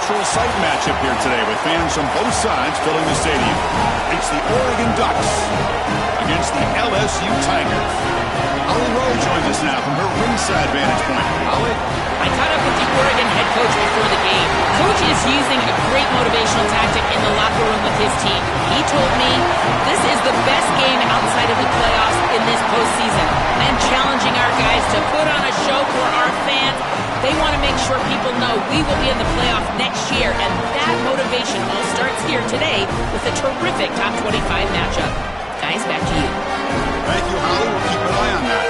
neutral site matchup here today with fans from both sides filling the stadium. It's the Oregon Ducks against the LSU Tigers. Holly Rowe joins us now from her ringside vantage point. Holly? I caught up with the Oregon head coach before the game. Coach is using a great motivational tactic in the locker room with his team. He told me this is the best game outside of the playoffs in this postseason. I am challenging our guys to put on a show for our fans. They want to make sure people know we will be in the playoff next year, and that motivation all starts here today with a terrific top 25 matchup. Guys, back to you. Thank you, Holly. We'll keep an eye on that.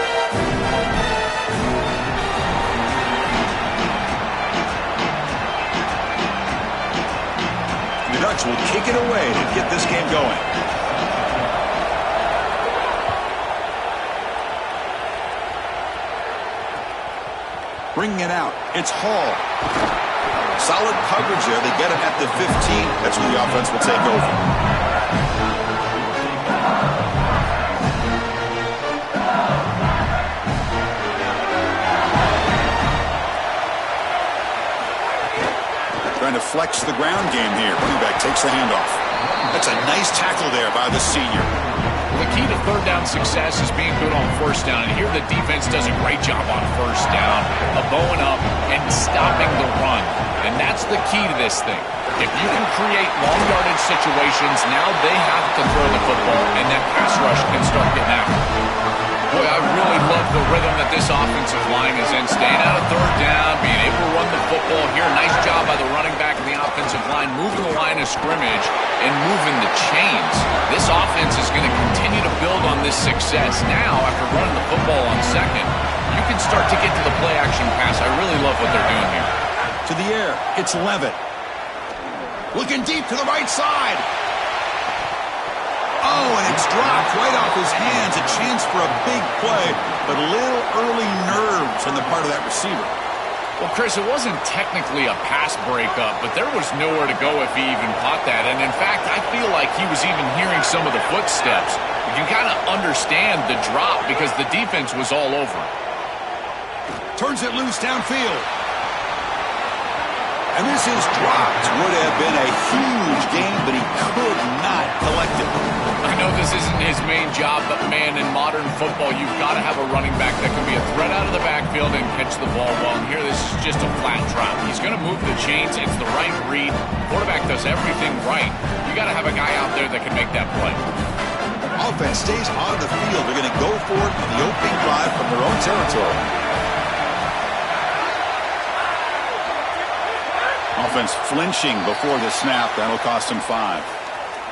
The Ducks will kick it away to get this game going. Bringing it out, it's Hall. Solid coverage there. They get him at the 15. That's where the offense will take over. Trying to flex the ground game here. Running back takes the handoff. That's a nice tackle there by the senior. The key to third down success is being good on first down. And here the defense does a great job on first down of bowing up and stopping the run. And that's the key to this thing. If you can create long yardage situations, now they have to throw the football and that pass rush can start getting out. Boy, I really love the rhythm that this offensive line is in. Staying out of third down, being able to run the football here. Nice job by the running back and the offensive line, moving the line of scrimmage and moving the chains. This offense is going to continue to build on this success. Now, after running the football on second, you can start to get to the play-action pass. I really love what they're doing here. To the air, it's Levitt. Looking deep to the right side. Oh, and it's dropped right off his hands. A chance for a big play, but a little early nerves on the part of that receiver. Well, Chris, it wasn't technically a pass breakup, but there was nowhere to go if he even caught that. And, in fact, I feel like he was even hearing some of the footsteps. You can kind of understand the drop because the defense was all over him. Turns it loose downfield. And this is dropped. Would have been a huge game, but he could not collect it. I know this isn't his main job, but, man, in modern football, you've got to have a running back that can be a threat out of the backfield and catch the ball well. And here, this is just a flat drop. He's going to move the chains. It's the right read. Quarterback does everything right. You got to have a guy out there that can make that play. Offense stays on the field. They're going to go for it on the opening drive from their own territory. Offense flinching before the snap. That'll cost him 5.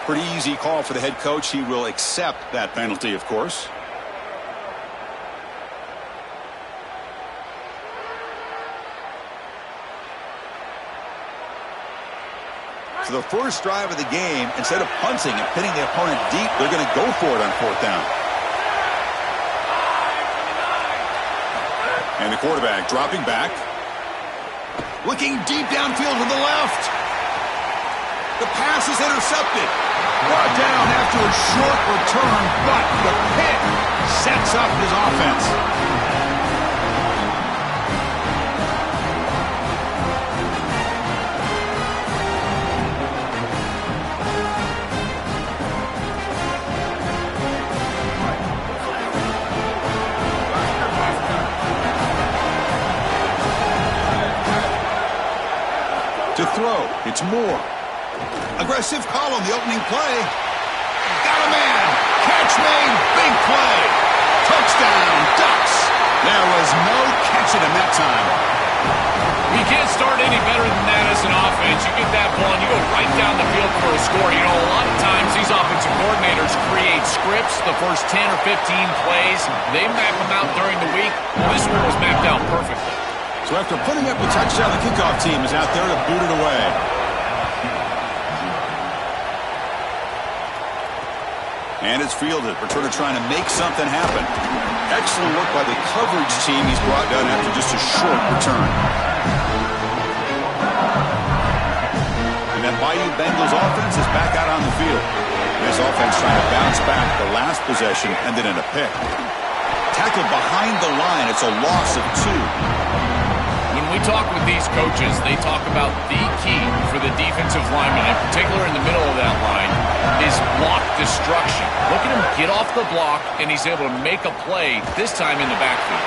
Pretty easy call for the head coach. He will accept that penalty, of course. So the first drive of the game, instead of punting and pinning the opponent deep, they're going to go for it on 4th down. And the quarterback dropping back. Looking deep downfield to the left. The pass is intercepted. Brought down after a short return, but the pick sets up his offense. To throw, it's Moore. Aggressive call on the opening play. Got a man. Catch made. Big play. Touchdown, Ducks. There was no catching him that time. You can't start any better than that as an offense. You get that ball and you go right down the field for a score. You know, a lot of times these offensive coordinators create scripts, the first 10 or 15 plays. They map them out during the week. Well, this one was mapped out perfectly. So after putting up the touchdown, the kickoff team is out there to boot it away. And it's fielded. Returner trying to make something happen. Excellent work by the coverage team. He's brought down after just a short return. And that Bayou Bengals offense is back out on the field. This offense trying to bounce back the last possession and then in a pick. Tackled behind the line. It's a loss of 2. When When we talk with these coaches, they talk about the key for the defensive lineman, in particular in the middle of that line, is block destruction. Look at him get off the block, and he's able to make a play, this time in the backfield.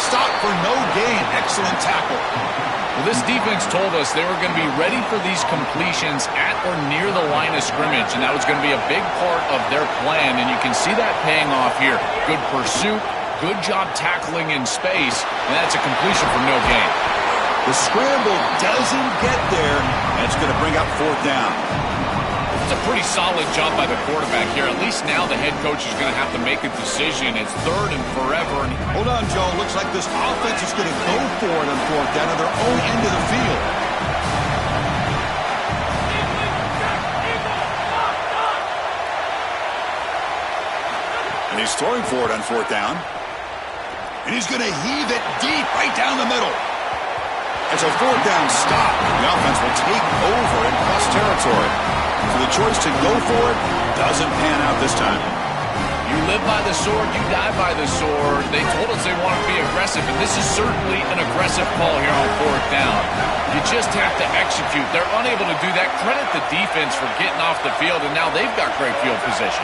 Stop for no gain. Excellent tackle. Well, this defense told us they were going to be ready for these completions at or near the line of scrimmage, and that was going to be a big part of their plan, and you can see that paying off here. Good pursuit, good job tackling in space, and that's a completion for no gain. The scramble doesn't get there, and it's going to bring up 4th down. It's a pretty solid job by the quarterback here. At least now the head coach is going to have to make a decision. It's 3rd and forever. Hold on, Joe. Looks like this offense is going to go for it on 4th down at their own end of the field. And he's throwing for it on 4th down. And he's going to heave it deep right down the middle. It's a 4th down stop. The offense will take over in plus territory. So the choice to go for it doesn't pan out this time. You live by the sword, you die by the sword. They told us they want to be aggressive, and this is certainly an aggressive call here on 4th down. You just have to execute. They're unable to do that. Credit the defense for getting off the field, and now they've got great field position.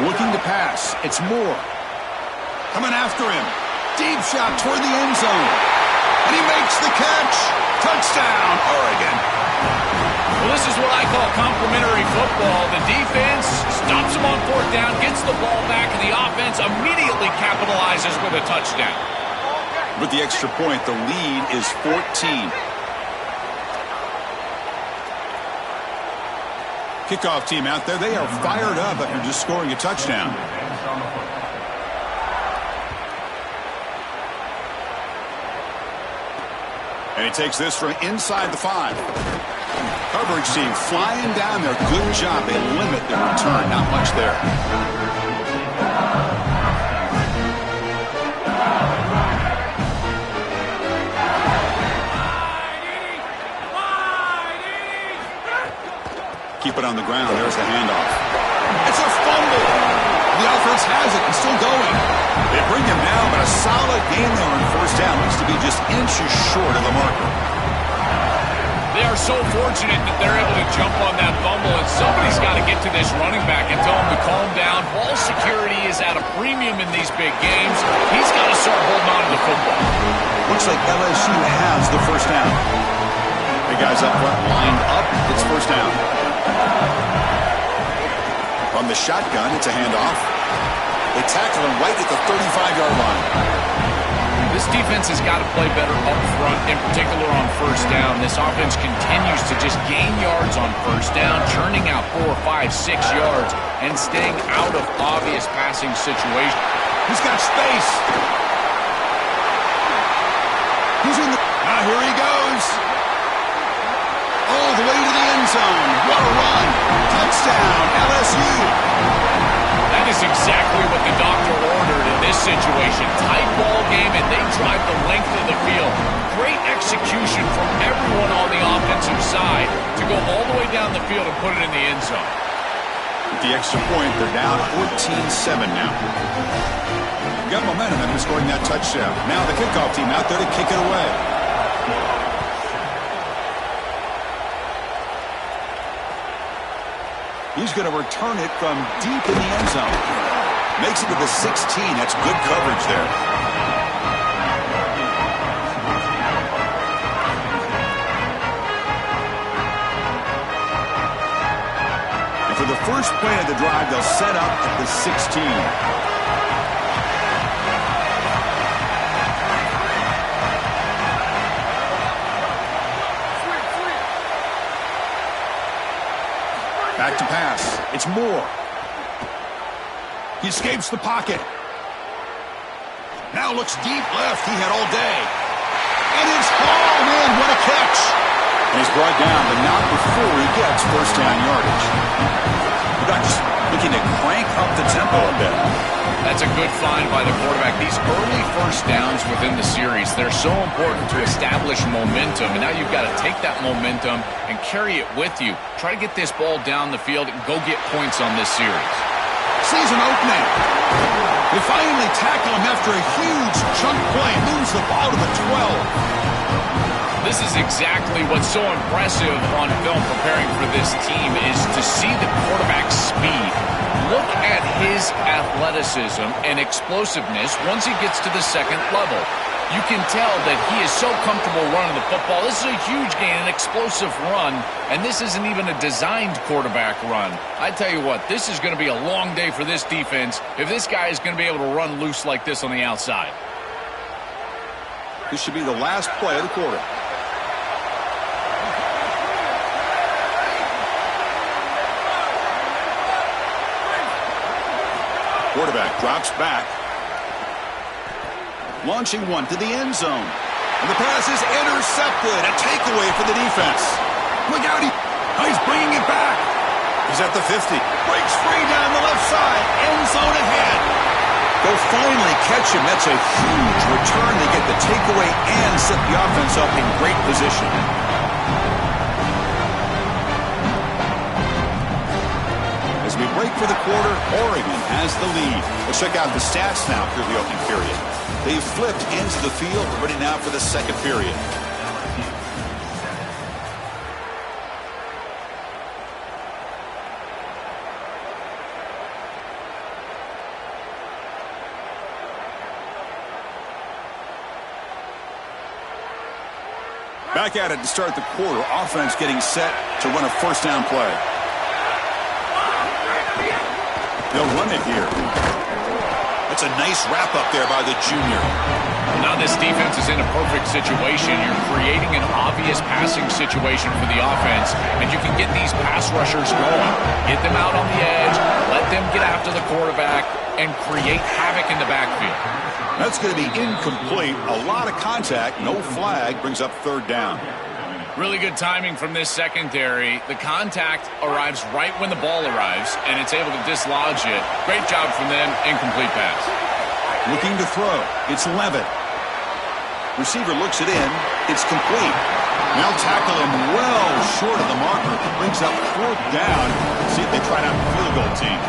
Looking to pass. It's Moore. Coming after him. Deep shot toward the end zone. And he makes the catch. Touchdown, Oregon. Well, this is what I call complimentary football. The defense stops him on 4th down, gets the ball back, and the offense immediately capitalizes with a touchdown. With the extra point, the lead is 14. Kickoff team out there, they are fired up after just scoring a touchdown. And he takes this from inside the 5. Coverage team flying down there. Good job. They limit the return. Not much there. Keep it on the ground. There's the handoff. It's a fumble. The offense has it and still going. They bring him down, but a solid game there on 1st down. Looks to be just inches short of the marker. They are so fortunate that they're able to jump on that fumble, and somebody's got to get to this running back and tell him to calm down. Ball security is at a premium in these big games. He's got to start holding on to the football. Looks like LSU has the 1st down. The guys up front lined up. It's 1st down. From the shotgun, it's a handoff. They tackle him right at the 35-yard line. This defense has got to play better up front, in particular on 1st down. This offense continues to just gain yards on 1st down, churning out 4, 5, 6 yards, and staying out of obvious passing situations. He's got space. He's in the... Now here he goes. All the way to the end zone. What a run. Touchdown, LSU. That is exactly what the doctor ordered in this situation. Tight ball game, and they drive the length of the field. Great execution from everyone on the offensive side to go all the way down the field and put it in the end zone. With the extra point, they're down 14-7 now. Got momentum after scoring that touchdown. Now the kickoff team out there to kick it away. He's going to return it from deep in the end zone. Makes it to the 16. That's good coverage there. And for the first play of the drive, they'll set up at the 16. Back to pass. It's Moore. He escapes the pocket. Now looks deep left. He had all day. And it's hauled in. What a catch. And he's brought down, but not before he gets 1st down yardage. The Ducks looking to crank up the tempo a bit. That's a good find by the quarterback. These early 1st downs within the series, they're so important to establish momentum. And now you've got to take that momentum and carry it with you. Try to get this ball down the field and go get points on this series. sees an opening. They finally tackle him after a huge chunk play. Moves the ball to the 12. This is exactly what's so impressive on film preparing for this team is to see the quarterback's speed. Look at his athleticism and explosiveness once he gets to the second level. You can tell that he is so comfortable running the football. This is a huge gain, an explosive run, and this isn't even a designed quarterback run. I tell you what, this is going to be a long day for this defense if this guy is going to be able to run loose like this on the outside. This should be the last play of the quarter. Quarterback drops back. Launching one to the end zone. And the pass is intercepted. A takeaway for the defense. Look out. He's bringing it back. He's at the 50. Breaks free down the left side. End zone ahead. They'll finally catch him. That's a huge return. They get the takeaway and set the offense up in great position. As we break for the quarter, Oregon has the lead. Let's check out the stats now through the opening period. They've flipped ends of the field, ready now for the second period. Back at it to start the quarter. Offense getting set to run a first down play. They'll run it here. That's a nice wrap-up there by the junior. Now this defense is in a perfect situation. You're creating an obvious passing situation for the offense, and you can get these pass rushers going. Get them out on the edge, let them get after the quarterback, and create havoc in the backfield. That's going to be incomplete. A lot of contact, no flag, brings up third down. Really good timing from this secondary. The contact arrives right when the ball arrives, and it's able to dislodge it. Great job from them. Incomplete pass. Looking to throw. It's Levitt. Receiver looks it in. It's complete. Now tackle him well short of the marker. Brings up fourth down. See if they try out the field goal team.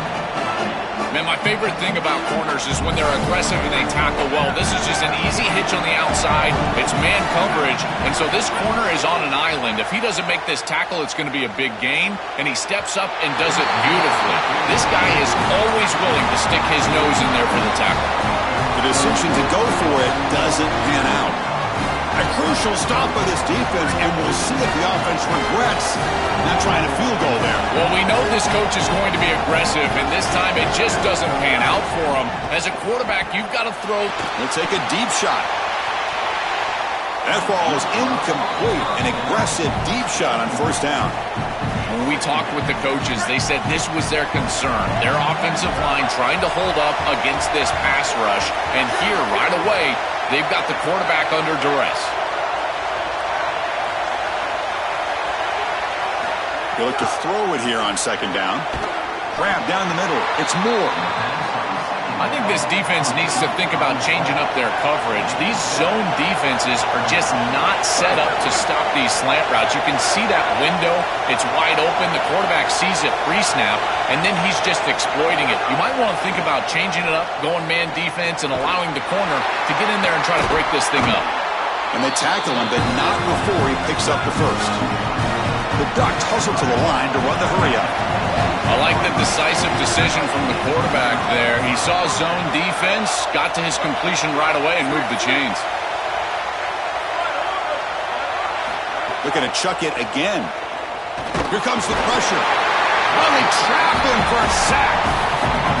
Man, my favorite thing about corners is when they're aggressive and they tackle well. This is just an easy hitch on the outside. It's man coverage, and so this corner is on an island. If he doesn't make this tackle, it's going to be a big gain, and he steps up and does it beautifully. This guy is always willing to stick his nose in there for the tackle. The decision to go for it doesn't pan out. A crucial stop by this defense, and we'll see if the offense regrets not trying a field goal there. Well, we know this coach is going to be aggressive, and this time it just doesn't pan out for him. As a quarterback, you've got to throw. They'll take a deep shot. That ball is incomplete. An aggressive deep shot on first down. When we talked with the coaches, they said this was their concern. Their offensive line trying to hold up against this pass rush, and here, right away, they've got the quarterback under duress. They look to throw it here on second down. Grab down the middle. It's Moore. I think this defense needs to think about changing up their coverage. These zone defenses are just not set up to stop these slant routes. You can see that window. It's wide open. The quarterback sees it pre-snap, and then he's just exploiting it. You might want to think about changing it up, going man defense, and allowing the corner to get in there and try to break this thing up. And they tackle him, but not before he picks up the first. The Ducks hustle to the line to run the hurry-up. I like the decisive decision from the quarterback there. He saw zone defense, got to his completion right away, and moved the chains. Looking to chuck it again. Here comes the pressure. Oh, they trap him for a sack.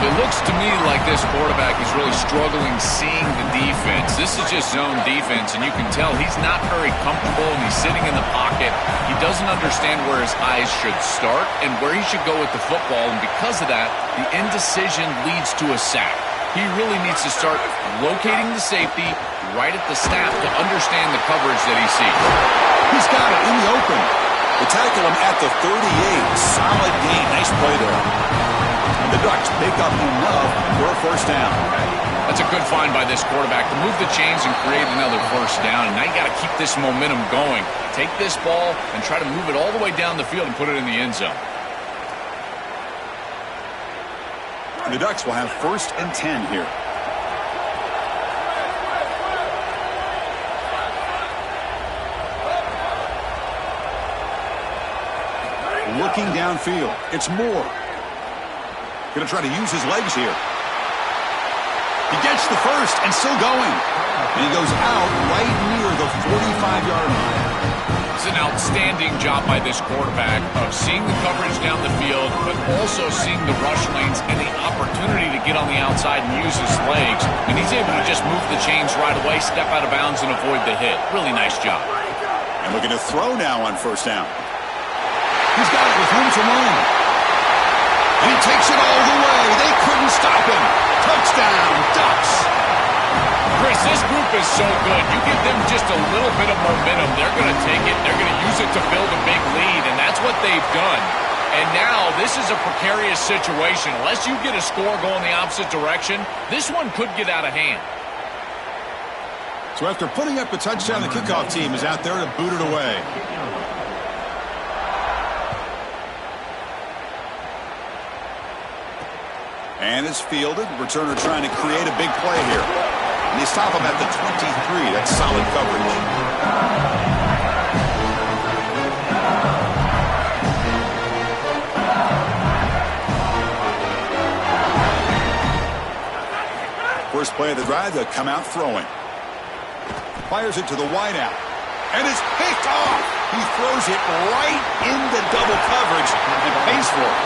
It looks to me like this quarterback is really struggling seeing the defense. This is just zone defense, and you can tell he's not very comfortable, and he's sitting in the pocket. He doesn't understand where his eyes should start and where he should go with the football, and because of that, the indecision leads to a sack. He really needs to start locating the safety right at the snap to understand the coverage that he sees. He's got it in the open. They tackle him at the 38. Solid game. Nice play there. And the Ducks pick up enough for a first down. That's a good find by this quarterback to move the chains and create another first down. And now you got to keep this momentum going. Take this ball and try to move it all the way down the field and put it in the end zone. And the Ducks will have 1st and 10 here. Looking downfield. It's Moore. Going to try to use his legs here. He gets the first and still going. And he goes out right near the 45-yard line. It's an outstanding job by this quarterback of seeing the coverage down the field, but also seeing the rush lanes and the opportunity to get on the outside and use his legs. And he's able to just move the chains right away, step out of bounds, and avoid the hit. Really nice job. And looking to throw now on 1st down. He's got it with room to run. And he takes it all the way. They couldn't stop him. Touchdown, Ducks. Chris, this group is so good. You give them just a little bit of momentum, they're going to take it. They're going to use it to build a big lead, and that's what they've done. And now this is a precarious situation. Unless you get a score going the opposite direction, this one could get out of hand. So after putting up a touchdown, the kickoff team is out there to boot it away. And it's fielded. Returner trying to create a big play here. And they stop him at the 23. That's solid coverage. First play of the drive, they'll come out throwing. Fires it to the wideout. And it's picked off. He throws it right into double coverage and pays for it.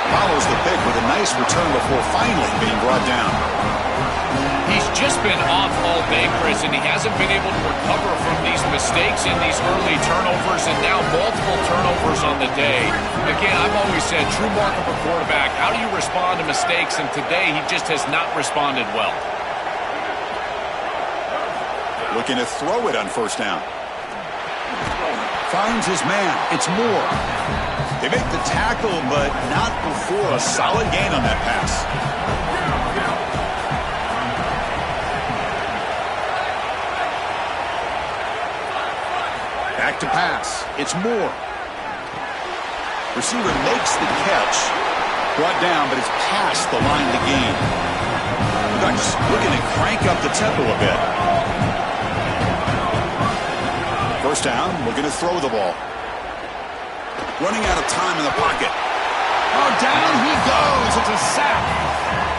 Follows the pick with a nice return before finally being brought down. He's just been off all day, Chris, and he hasn't been able to recover from these mistakes in these early turnovers and now multiple turnovers on the day. Again, I've always said, true mark of a quarterback, how do you respond to mistakes? And today, he just has not responded well. Looking to throw it on 1st down. Finds his man. It's Moore. They make the tackle, but not before a solid gain on that pass. Back to pass. It's Moore. Receiver makes the catch. Brought down, but it's past the line to gain. The Ducks looking to crank up the tempo a bit. 1st down, looking to throw the ball. Running out of time in the pocket. Oh, down he goes. It's a sack.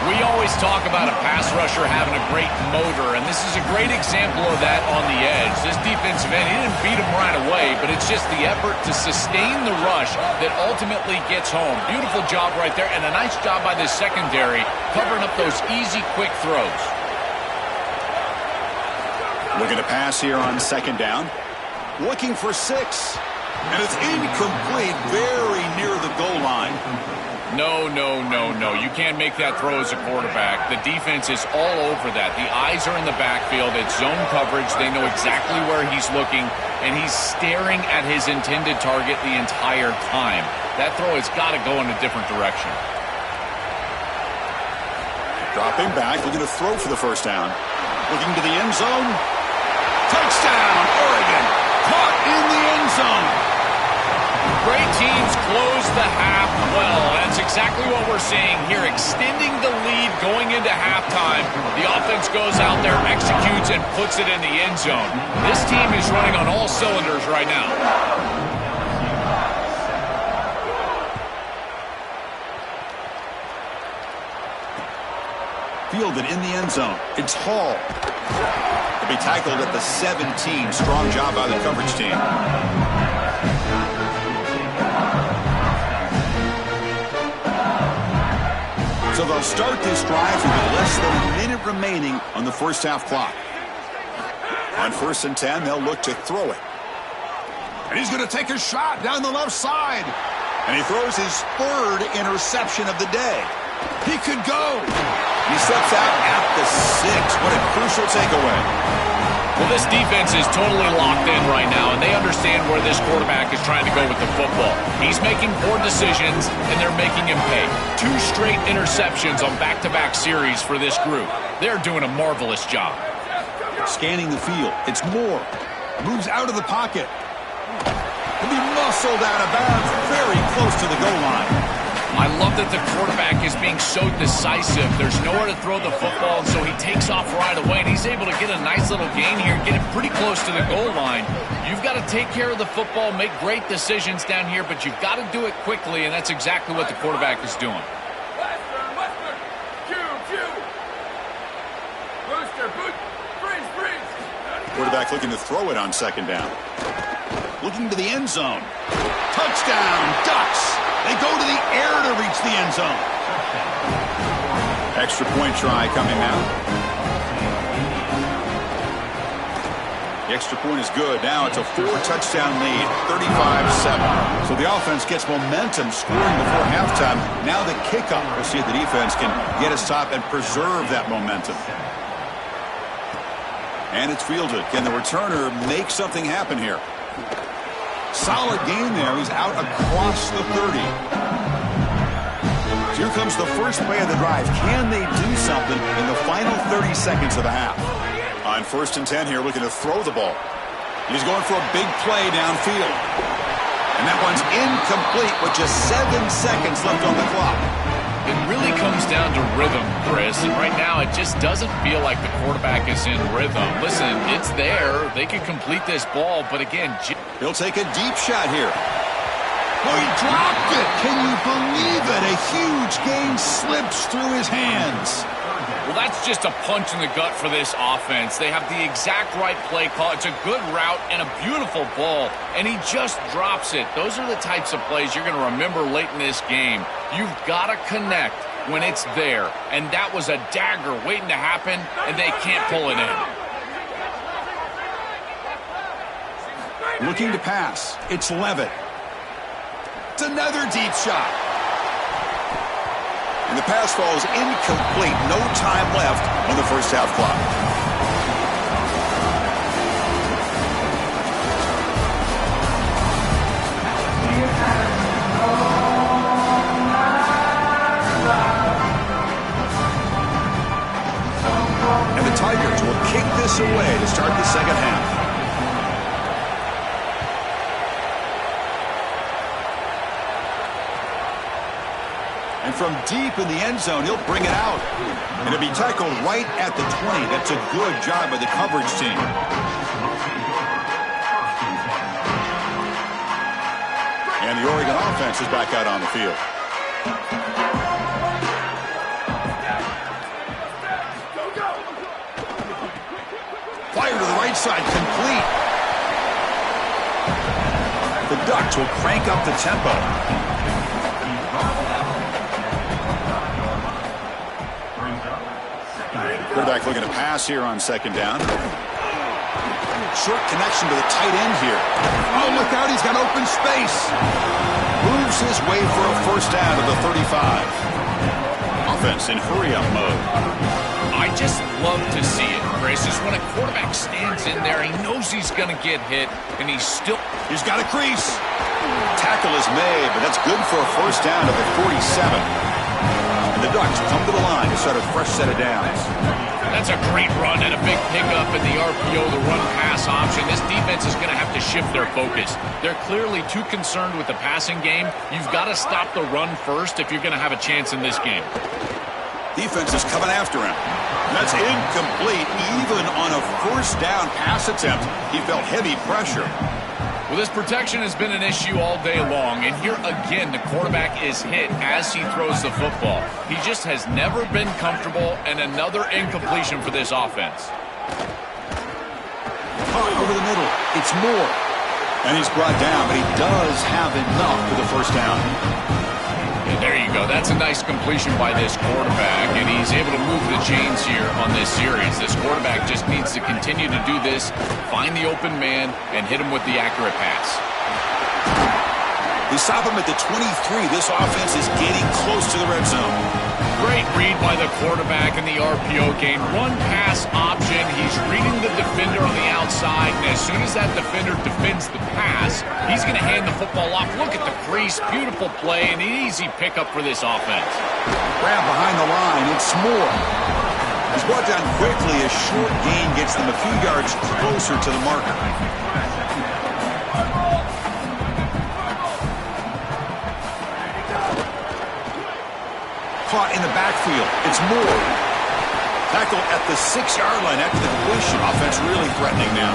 We always talk about a pass rusher having a great motor, and this is a great example of that on the edge. This defensive end, he didn't beat him right away, but it's just the effort to sustain the rush that ultimately gets home. Beautiful job right there, and a nice job by this secondary covering up those easy, quick throws. Looking to pass here on 2nd down. Looking for 6. And it's incomplete, very near the goal line. No. You can't make that throw as a quarterback. The defense is all over that. The eyes are in the backfield. It's zone coverage. They know exactly where he's looking, and he's staring at his intended target the entire time. That throw has got to go in a different direction. Dropping back, looking to throw for the 1st down. Looking to the end zone. Touchdown, Oregon. Caught in the end zone. Great teams close the half well. That's exactly what we're seeing here. Extending the lead going into halftime. The offense goes out there, executes, and puts it in the end zone. This team is running on all cylinders right now. Fielded in the end zone. It's Hall. To be tackled at the 17. Strong job by the coverage team. So they'll start this drive with less than a minute remaining on the 1st half clock. On 1st and 10, they'll look to throw it. And he's going to take a shot down the left side. And he throws his 3rd interception of the day. He could go. He steps out at the 6. What a crucial takeaway. Well, this defense is totally locked in right now, and they understand where this quarterback is trying to go with the football. He's making poor decisions, and they're making him pay. 2 straight interceptions on back-to-back series for this group. They're doing a marvelous job. Scanning the field. It's Moore. Moves out of the pocket. He'll be muscled out of bounds very close to the goal line. I love that the quarterback is being so decisive. There's nowhere to throw the football, and so he takes off right away, and he's able to get a nice little gain here, get it pretty close to the goal line. You've got to take care of the football, make great decisions down here, but you've got to do it quickly, and that's exactly what the quarterback is doing. Quarterback looking to throw it on second down. Looking to the end zone. Touchdown, Ducks. They go to the air to reach the end zone. Extra point try coming now. The extra point is good. Now it's a 4-touchdown lead, 35-7. So the offense gets momentum scoring before halftime. Now the kickoff. We'll see if the defense can get a stop and preserve that momentum. And it's fielded. Can the returner make something happen here? Solid gain there. He's out across the 30. So here comes the first play of the drive. Can they do something in the final 30 seconds of the half? On 1st and 10 here, looking to throw the ball. He's going for a big play downfield. And that one's incomplete with just 7 seconds left on the clock. It really comes down to rhythm, Chris, and right now it just doesn't feel like the quarterback is in rhythm. Listen, it's there. They could complete this ball, but again, he'll take a deep shot here. Oh, he dropped it. Can you believe it? A huge gain slips through his hands. Well, that's just a punch in the gut for this offense. They have the exact right play call. It's a good route and a beautiful ball, and he just drops it. Those are the types of plays you're going to remember late in this game. You've got to connect when it's there, and that was a dagger waiting to happen, and they can't pull it in. Looking to pass. It's Levitt. It's another deep shot. And the pass falls incomplete. No time left on the first half clock. And the Tigers will kick this away to start the second half. And from deep in the end zone, he'll bring it out. And it'll be tackled right at the 20. That's a good job by the coverage team. And the Oregon offense is back out on the field. Fire to the right side, complete. The Ducks will crank up the tempo. Quarterback looking to pass here on second down. Short connection to the tight end here. Oh, look out, he's got open space. Moves his way for a first down to the 35. Offense in hurry-up mode. I just love to see it, Chris. Is when a quarterback stands in there, he knows he's going to get hit, and he's got a crease. Tackle is made, but that's good for a first down to the 47. And the Ducks come to the line to start a fresh set of downs. That's a great run and a big pickup in the RPO, the run-pass option. This defense is going to have to shift their focus. They're clearly too concerned with the passing game. You've got to stop the run first if you're going to have a chance in this game. Defense is coming after him. That's incomplete. Even on a first down pass attempt, he felt heavy pressure. Well, this protection has been an issue all day long, and here again the quarterback is hit as he throws the football. He just has never been comfortable, and another incompletion for this offense. Over the middle, it's Moore. And he's brought down, but he does have enough for the first down. And there you go. That's a nice completion by this quarterback, and he's able to move the chains here on this series. This quarterback just needs to continue to do this, find the open man, and hit him with the accurate pass. They stop him at the 23. This offense is getting close to the red zone. Great read by the quarterback in the RPO game. Run pass option. He's reading the defender on the outside, and as soon as that defender defends the pass, he's going to hand the football off. Look at the crease. Beautiful play and an easy pickup for this offense. Grab behind the line. It's Moore. He's brought down quickly. A short gain gets them a few yards closer to the marker. caught in the backfield. It's Moore. Tackle at the 6-yard line after the completion. Offense really threatening now.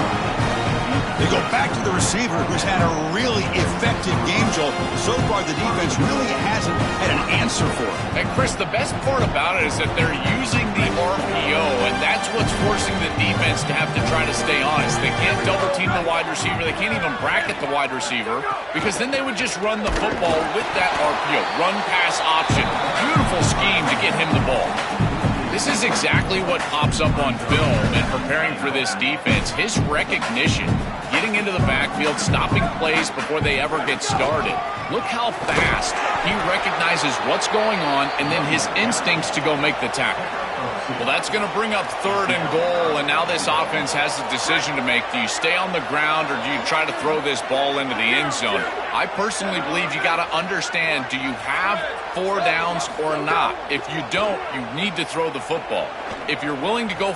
They go back to the receiver, who's had a really effective game, Joel. So far, the defense really hasn't had an answer for it. And, Chris, the best part about it is that they're using the RPO, and that's what's forcing the defense to have to try to stay honest. They can't double-team the wide receiver. They can't even bracket the wide receiver, because then they would just run the football with that RPO, run-pass option. Beautiful scheme to get him the ball. This is exactly what pops up on film and preparing for this defense. His recognition, getting into the backfield, stopping plays before they ever get started. Look how fast he recognizes what's going on and then his instincts to go make the tackle. Well, that's going to bring up 3rd and goal, and now this offense has a decision to make. Do you stay on the ground or do you try to throw this ball into the end zone? I personally believe you got to understand, do you have 4 downs or not? If you don't, you need to throw the football. If you're willing to go...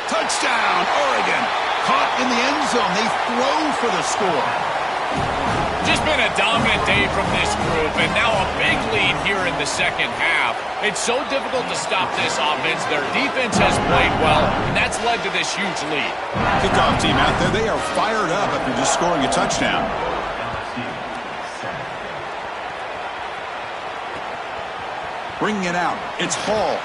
Touchdown, Oregon. Caught in the end zone. They throw for the score. Just been a dominant day from this group, and now a big lead here in the second half. It's so difficult to stop this offense. Their defense has played well, and that's led to this huge lead. Kickoff team out there, they are fired up after just scoring a touchdown. Bringing it out, it's Hall.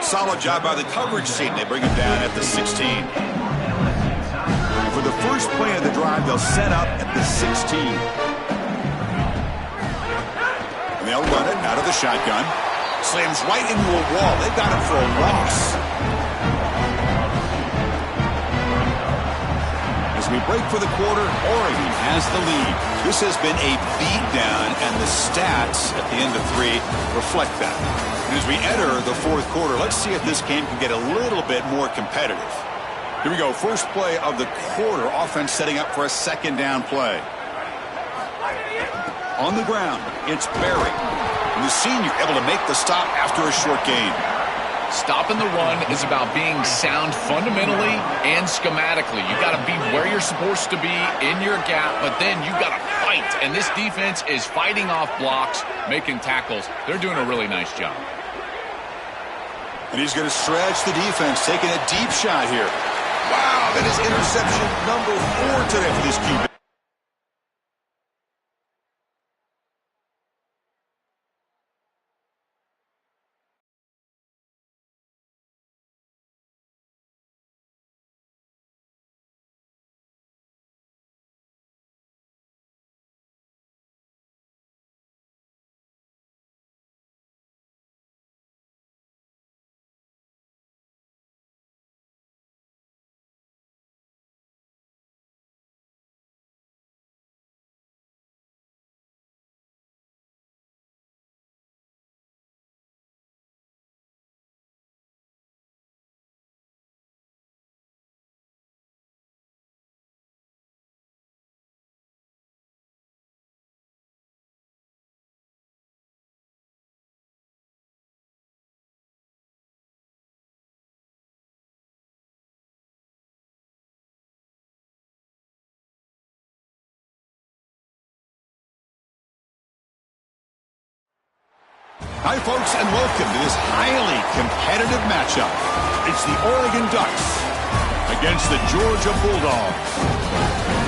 Solid job by the coverage team. They bring him down at the 16. For the first play of the drive, they'll set up at the 16. And they'll run it out of the shotgun. Slams right into a wall. They've got him for a loss. As we break for the quarter, Oregon has the lead. This has been a beatdown, and the stats at the end of 3 reflect that. And as we enter the 4th quarter, let's see if this game can get a little bit more competitive. Here we go, first play of the quarter. Offense setting up for a 2nd down play. On the ground, it's Berry. And the senior able to make the stop after a short gain. Stopping the run is about being sound fundamentally and schematically. You got to be where you're supposed to be in your gap, but then you got to fight. And this defense is fighting off blocks, making tackles. They're doing a really nice job. And he's going to stretch the defense, taking a deep shot here. Wow, that is interception number 4 today for this QB. Hi, folks, and welcome to this highly competitive matchup. It's the Oregon Ducks against the Georgia Bulldogs.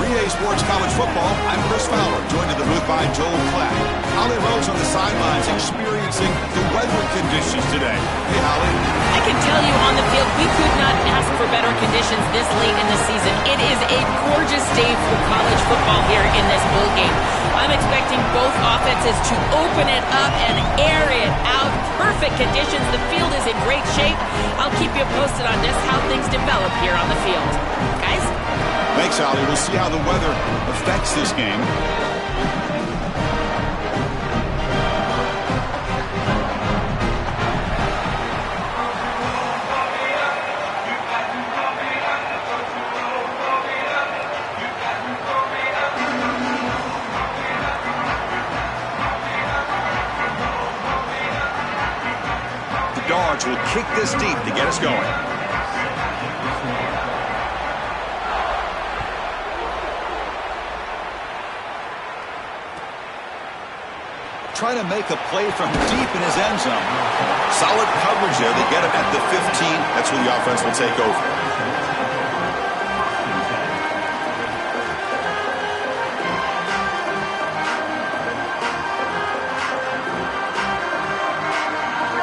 3A Sports College Football, I'm Chris Fowler, joined in the booth by Joel Clapp. Holly Rose on the sidelines experiencing the weather conditions today. Hey, Holly. I can tell you on the field, we could not ask for better conditions this late in the season. It is a gorgeous day for college football here in this bowl game. I'm expecting both offenses to open it up and air it out. Perfect conditions. The field is in great shape. I'll keep you posted on just how things develop here on the field. Guys? Thanks, Holly. We'll see how the weather affects this game. Will kick this deep to get us going. trying to make a play from deep in his end zone. Solid coverage there. They get him at the 15. That's where the offense will take over.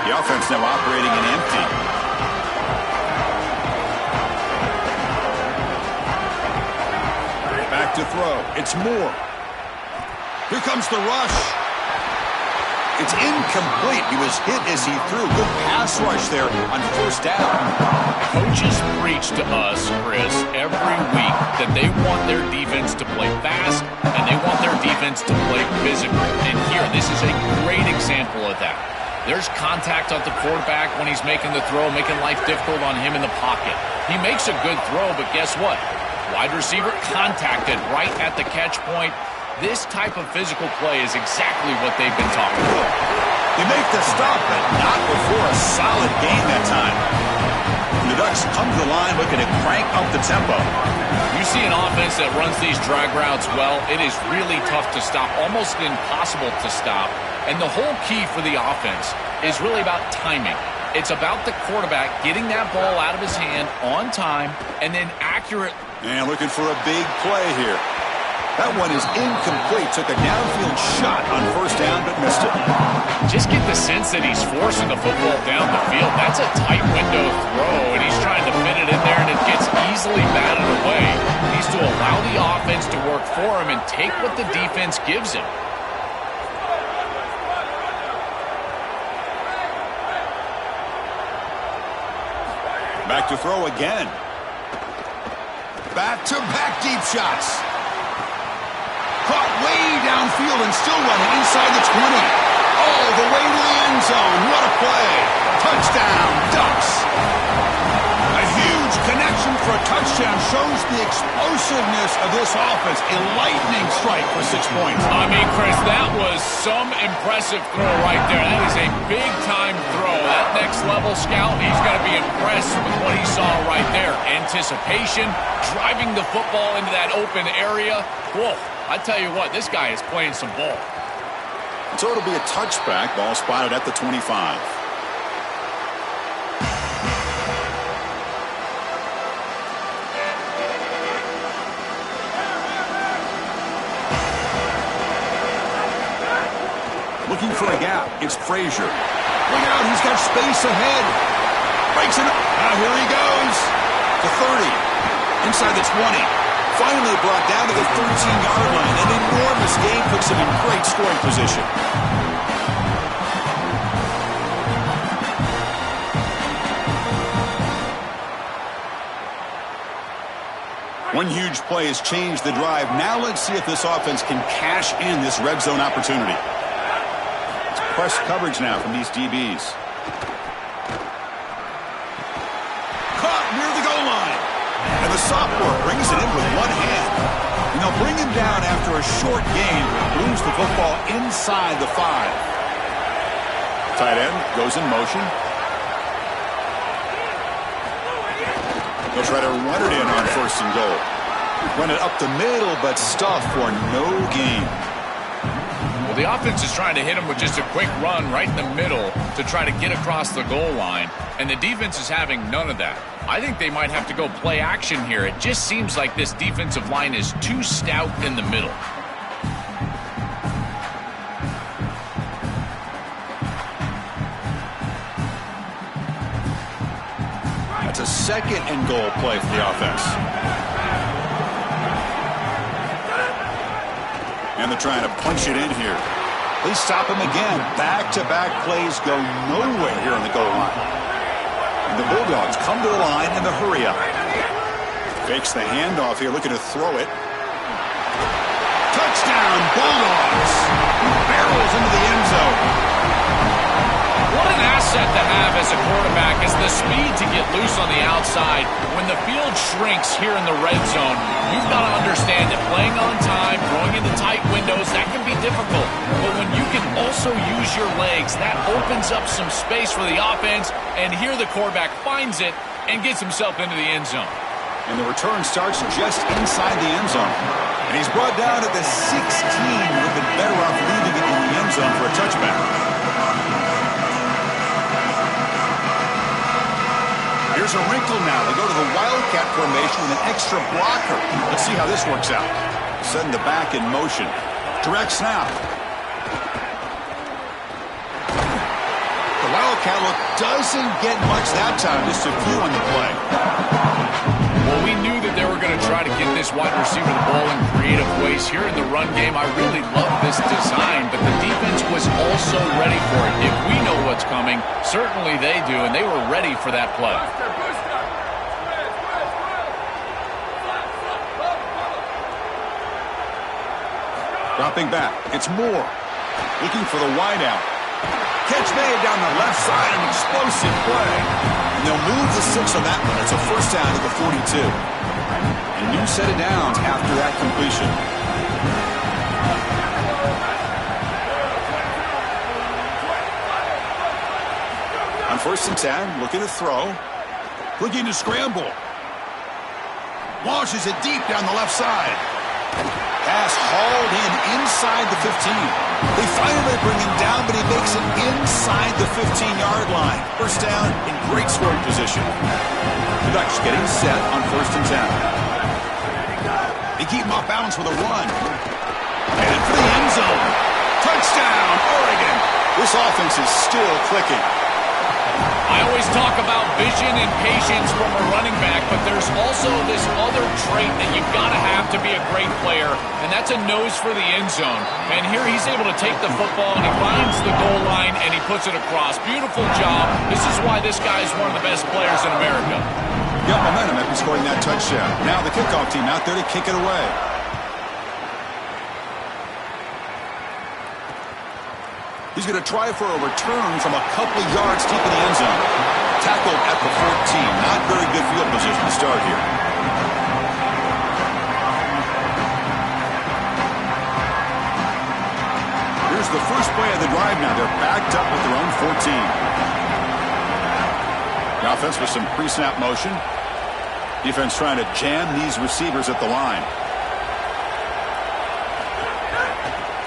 The offense now operating in empty. Back to throw. It's Moore. Here comes the rush. It's incomplete. He was hit as he threw. Good pass rush there on first down. Coaches preach to us, Chris, every week that they want their defense to play fast and they want their defense to play physical. And here, this is a great example of that. There's contact on the quarterback when he's making the throw, making life difficult on him in the pocket. He makes a good throw, but guess what? Wide receiver contacted right at the catch point. This type of physical play is exactly what they've been talking about. They make the stop, but not before a solid gain that time. The Ducks come to the line looking to crank up the tempo. You see an offense that runs these drag routes well, it is really tough to stop, almost impossible to stop. And the whole key for the offense is really about timing. It's about the quarterback getting that ball out of his hand on time and then accurate. And looking for a big play here. That one is incomplete. Took a downfield shot on first down, but missed it. Just get the sense that he's forcing the football down the field. That's a tight window throw, and he's trying to fit it in there, and it gets easily batted away. He needs to allow the offense to work for him and take what the defense gives him. Back to throw again. Back-to-back deep shots. Caught way downfield and still running inside the 20. All the way to the end zone. What a play. Touchdown, Ducks. A huge connection for a touchdown shows the explosiveness of this offense. A lightning strike for 6 points. I mean, Chris, that was some impressive throw right there. That is a big-time throw. That next-level scout, he's going to be impressed with what he saw right there. Anticipation, driving the football into that open area. Whoa. I tell you what, this guy is playing some ball. So it'll be a touchback. Ball spotted at the 25. Looking for a gap. It's Frazier. Look out, he's got space ahead. Breaks it up. Now here he goes. To 30. Inside the 20. Finally brought down to the 13-yard line. An enormous gain puts him in great scoring position. One huge play has changed the drive. Now let's see if this offense can cash in this red zone opportunity. It's press coverage now from these DBs. Caught near the goal line. And the sophomore brings it in with one hand. And they'll bring him down after a short gain. Moves the football inside the 5. Tight end goes in motion. They'll try to run it in on first and goal. Run it up the middle, but stuff for no gain. Well, the offense is trying to hit him with just a quick run right in the middle to try to get across the goal line, and the defense is having none of that. I think they might have to go play action here. It just seems like this defensive line is too stout in the middle. That's a second and goal play for the offense. And they're trying to punch it in here. They stop him again. Back-to-back plays go nowhere here on the goal line. And the Bulldogs come to the line in the hurry-up. Fakes the handoff here, looking to throw it. Touchdown, Bulldogs! Barrels into the end zone. What an asset to have as a quarterback is the speed to get loose on the outside. When the field shrinks here in the red zone, you've got to understand that playing on time, throwing into tight windows, that can be difficult. But when you can also use your legs, that opens up some space for the offense, and here the quarterback finds it and gets himself into the end zone. And the return starts just inside the end zone. And he's brought down at the 16. Would have been better off leaving it in the end zone for a touchback. Here's a wrinkle now. They go to the Wildcat formation with an extra blocker. Let's see how this works out. Setting the back in motion. Direct snap. The Wildcat look doesn't get much that time. Just a few on the play. Well, we knew that they were going to try to get this wide receiver the ball in creative ways. Here in the run game, I really love this design, but the defense was also ready for it. If we know what's coming, certainly they do, and they were ready for that play. Dropping back. It's Moore. Looking for the wideout. Catch made down the left side, an explosive play. And they'll move the 6 on that one. It's a first down to the 42. A new set of downs after that completion. On 1st and 10, looking to throw. Looking to scramble. Launches it deep down the left side. Pass hauled in inside the 15. They finally bring him down, but he makes it inside the 15-yard line. First down in great scoring position. The Ducks getting set on 1st and 10. They keep him off balance with a run. Headed for the end zone. Touchdown, Oregon. This offense is still clicking. I always talk about vision and patience from a running back, but there's also this other trait that you've got to have to be a great player, and that's a nose for the end zone. And here he's able to take the football, and he finds the goal line, and he puts it across. Beautiful job. This is why this guy is one of the best players in America. Got momentum after scoring that touchdown. Now the kickoff team out there to kick it away. He's going to try for a return from a couple of yards deep in the end zone. Tackled at the 14. Not very good field position to start here. Here's the first play of the drive now. They're backed up with their own 14. The offense with some pre-snap motion. Defense trying to jam these receivers at the line.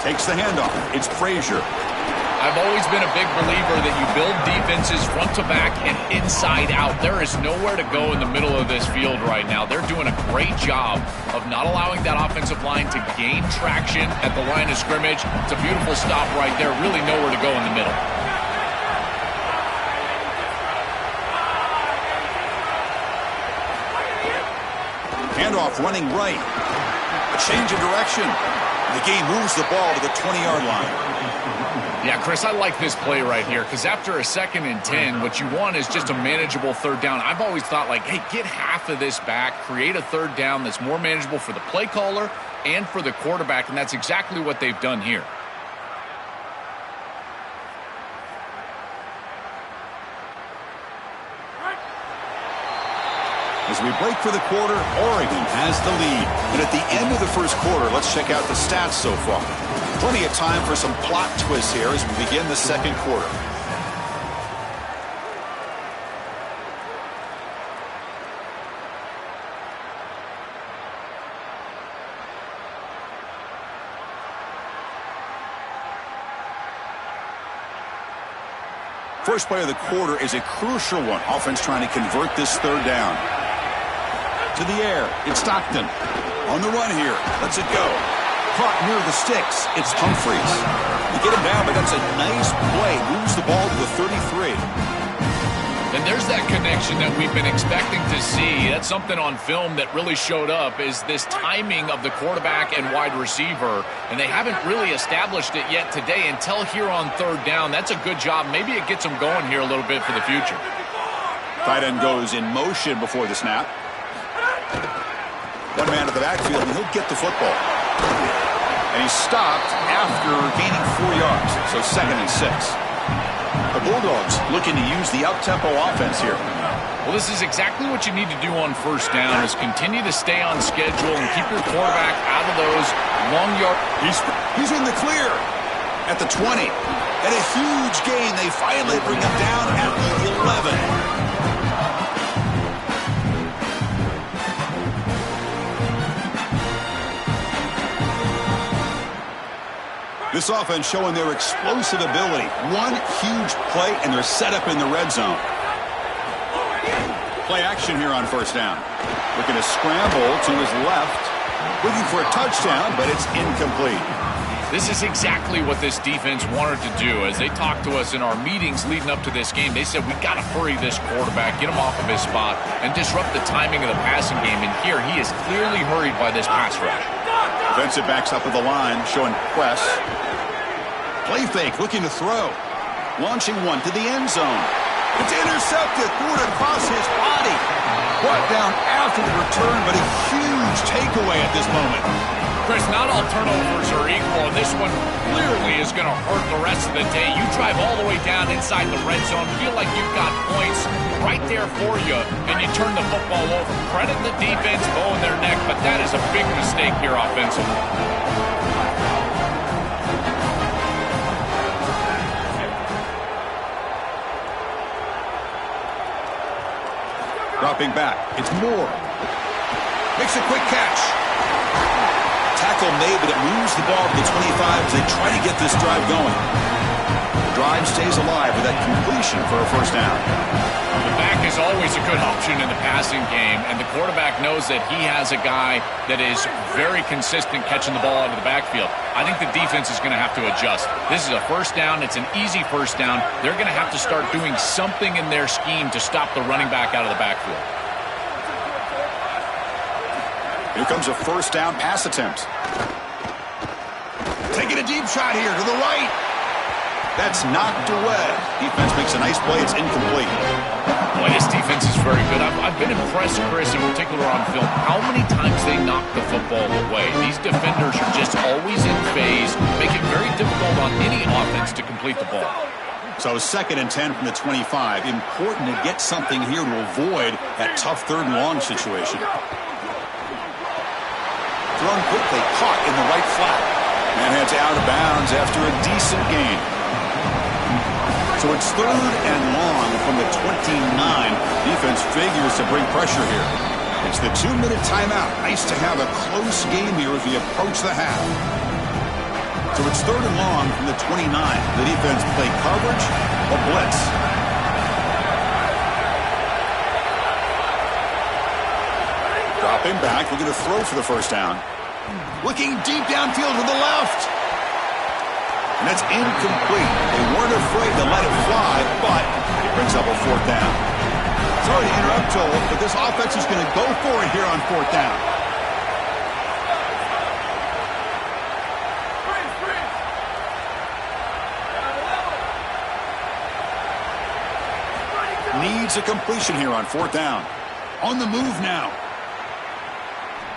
Takes the handoff. It's Frazier. I've always been a big believer that you build defenses front to back and inside out. There is nowhere to go in the middle of this field right now. They're doing a great job of not allowing that offensive line to gain traction at the line of scrimmage. It's a beautiful stop right there. Really nowhere to go in the middle. Handoff running right. A change of direction. The game moves the ball to the 20-yard line. Yeah, Chris, I like this play right here because after a 2nd and 10, what you want is just a manageable 3rd down. I've always thought, like, hey, get half of this back, create a 3rd down that's more manageable for the play caller and for the quarterback, and that's exactly what they've done here. As we break for the quarter, Oregon has the lead. And at the end of the first quarter, let's check out the stats so far. Plenty of time for some plot twists here as we begin the second quarter. First play of the quarter is a crucial one. Offense trying to convert this 3rd down. To the air, it's Stockton. On the run here, lets it go. Caught near the sticks, it's Humphreys. You get him down, but that's a nice play. Moves the ball to the 33. And there's that connection that we've been expecting to see. That's something on film that really showed up, is this timing of the quarterback and wide receiver. And they haven't really established it yet today until here on 3rd down. That's a good job. Maybe it gets them going here a little bit for the future. Tight end goes in motion before the snap. One man to the backfield, and he'll get the football. And he's stopped after gaining 4 yards, so 2nd and 6. The Bulldogs looking to use the up-tempo offense here. Well, this is exactly what you need to do on 1st down, is continue to stay on schedule and keep your quarterback out of those long yard. He's in the clear at the 20. And a huge gain. They finally bring him down at the 11. This offense showing their explosive ability. One huge play, and they're set up in the red zone. Play action here on first down. Looking to scramble to his left. Looking for a touchdown, but it's incomplete. This is exactly what this defense wanted to do. As they talked to us in our meetings leading up to this game, they said, we got to hurry this quarterback, get him off of his spot, and disrupt the timing of the passing game. And here, he is clearly hurried by this pass rush. Defensive backs up at the line, showing press. Play fake, looking to throw. Launching one to the end zone. It's intercepted, threw it across his body. Brought down after the return, but a huge takeaway at this moment. Chris, not all turnovers are equal, and this one clearly is going to hurt the rest of the day. You drive all the way down inside the red zone, feel like you've got points right there for you, and you turn the football over. Credit the defense, bowing their neck, but that is a big mistake here offensively. Dropping back, it's Moore. Makes a quick catch. Tackle made, but it moves the ball to the 25 as they try to get this drive going. The drive stays alive with that completion for a first down. The back is always a good option in the passing game, and the quarterback knows that he has a guy that is very consistent catching the ball out of the backfield. I think the defense is going to have to adjust. This is a first down. It's an easy first down. They're going to have to start doing something in their scheme to stop the running back out of the backfield. Here comes a first down pass attempt. Taking a deep shot here to the right. That's knocked away. Defense makes a nice play. It's incomplete. Boy, this defense is very good. I've been impressed, Chris, in particular on film, how many times they knock the football away. These defenders are just always in phase, make it very difficult on any offense to complete the ball. So 2nd and 10 from the 25. Important to get something here to avoid that tough 3rd and long situation. Thrown quickly, caught in the right flat. And heads out of bounds after a decent gain. So it's 3rd and long from the 29. Defense figures to bring pressure here. It's the 2-minute timeout. Nice to have a close game here as we approach the half. So it's 3rd and long from the 29. The defense play coverage or blitz. Dropping back, looking to throw for the first down. Looking deep downfield to the left. And that's incomplete. They weren't afraid to let it fly, but it brings up a 4th down. Sorry to interrupt, Joel, but this offense is going to go for it here on 4th down. Needs a completion here on 4th down. On the move now.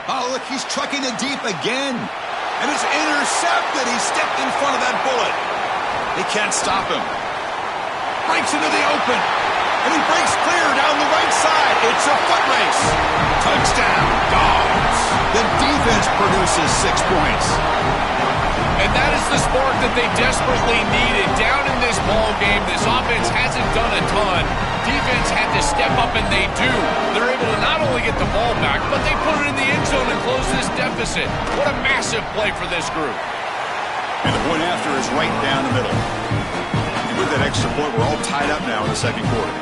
Oh, look, he's trucking it deep again. And it's intercepted. He stepped in front of that bullet. They can't stop him. Breaks into the open. And he breaks clear down the right side. It's a foot race. Touchdown, Dogs. The defense produces 6 points. And that is the spark that they desperately needed. Down in this ball game, this offense hasn't done a ton. Defense had to step up, and they do. They're able to not only get the ball back, but they put it in the end zone and close this deficit. What a massive play for this group. And the point after is right down the middle. And with that extra point, we're all tied up now in the 2nd quarter.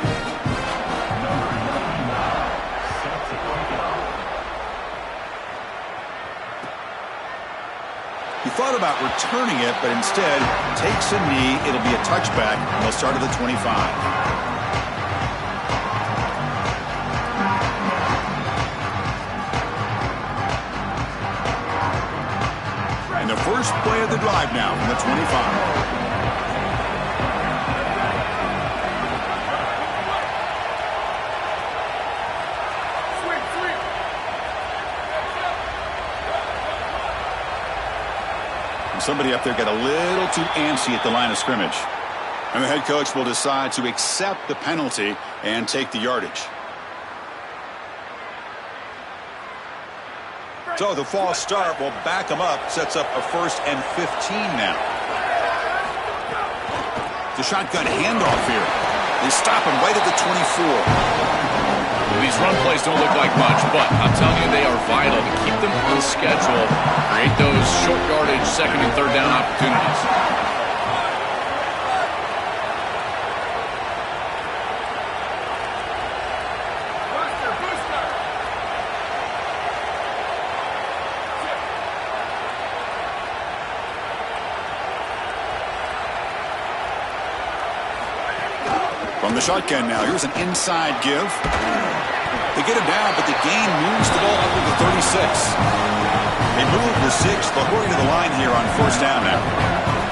He thought about returning it, but instead takes a knee. It'll be a touchback, and they'll start at the 25. And the first play of the drive now from the 25. Somebody up there got a little too antsy at the line of scrimmage. And the head coach will decide to accept the penalty and take the yardage. So the false start will back them up, sets up a 1st and 15 now. The shotgun handoff here. They stop him right at the 24. These run plays don't look like much, but I'm telling you, they are vital to keep them on schedule, create those short yardage second and third down opportunities. From the shotgun now, here's an inside give. They get him down, but the gain moves the ball up to the 36. They move the 6. They'll hurry to the line here on first down now.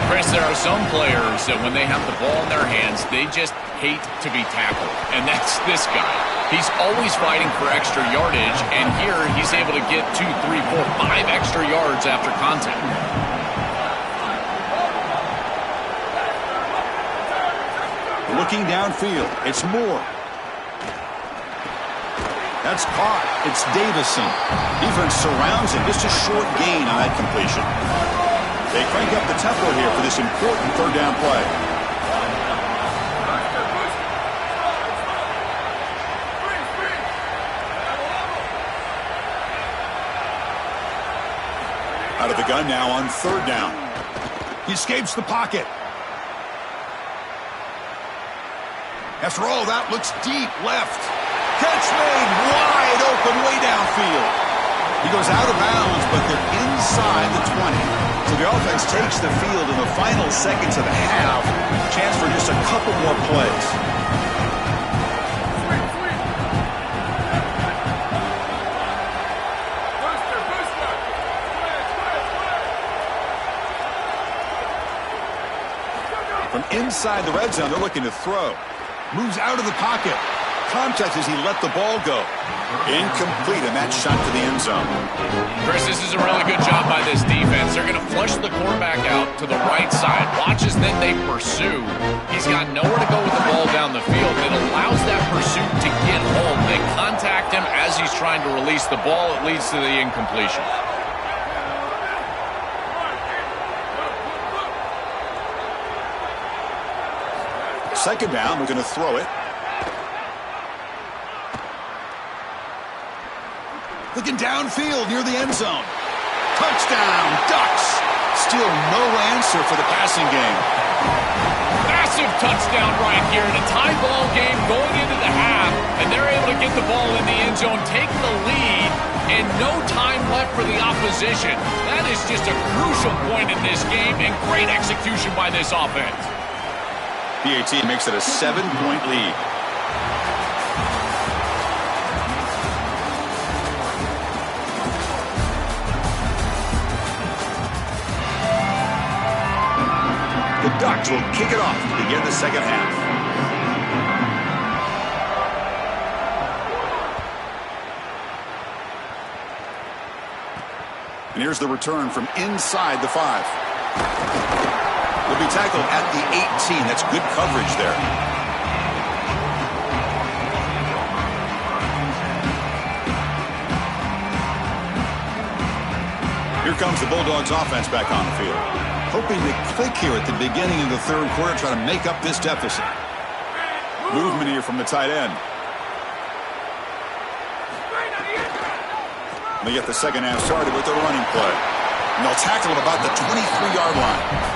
Chris, there are some players that when they have the ball in their hands, they just hate to be tackled. And that's this guy. He's always fighting for extra yardage, and here he's able to get 2, 3, 4, 5 extra yards after contact. Looking downfield, it's Moore. That's caught. It's Davison. Defense surrounds him. Just a short gain on that completion. They crank up the tempo here for this important third down play. Out of the gun now on third down. He escapes the pocket. After all that, looks deep left. Catch made wide open way downfield. He goes out of bounds, but they're inside the 20. So the offense takes the field in the final seconds of the half. Chance for just a couple more plays. From inside the red zone, they're looking to throw. Moves out of the pocket. Contact as he let the ball go. Incomplete, and that shot to the end zone. Chris, this is a really good job by this defense. They're going to flush the quarterback out to the right side. Watch as then they pursue. He's got nowhere to go with the ball down the field. It allows that pursuit to get home. They contact him as he's trying to release the ball. It leads to the incompletion. Second down, we're going to throw it. Looking downfield near the end zone. Touchdown, Ducks. Still no answer for the passing game. Massive touchdown right here in a tie ball game going into the half, and they're able to get the ball in the end zone, take the lead, and no time left for the opposition. That is just a crucial point in this game, and great execution by this offense. PAT makes it a 7-point lead. The Ducks will kick it off to begin the second half. And here's the return from inside the 5. Will be tackled at the 18. That's good coverage there. Here comes the Bulldogs offense back on the field. Hoping to click here at the beginning of the third quarter, trying to make up this deficit. Movement here from the tight end. They get the second half started with the running play. And they'll tackle him about the 23-yard line.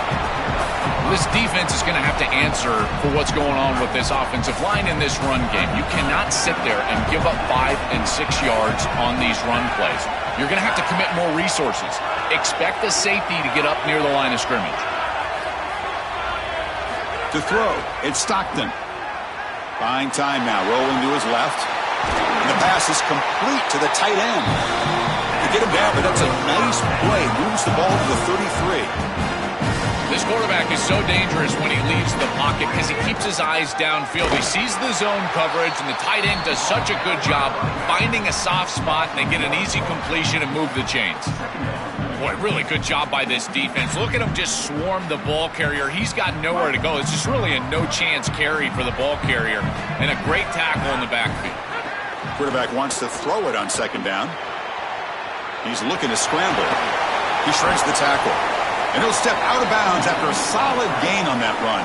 This defense is going to have to answer for what's going on with this offensive line in this run game. You cannot sit there and give up 5 and 6 yards on these run plays. You're going to have to commit more resources. Expect the safety to get up near the line of scrimmage. To throw, it's Stockton. Buying time now, rolling to his left. And the pass is complete to the tight end. To get him down, but that's a nice play. Moves the ball to the 33. This quarterback is so dangerous when he leaves the pocket because he keeps his eyes downfield. He sees the zone coverage, and the tight end does such a good job finding a soft spot, and they get an easy completion and move the chains. Boy, really good job by this defense. Look at him just swarm the ball carrier. He's got nowhere to go. It's just really a no-chance carry for the ball carrier, and a great tackle in the backfield. Quarterback wants to throw it on second down. He's looking to scramble. He shreds the tackle. And he'll step out of bounds after a solid gain on that run.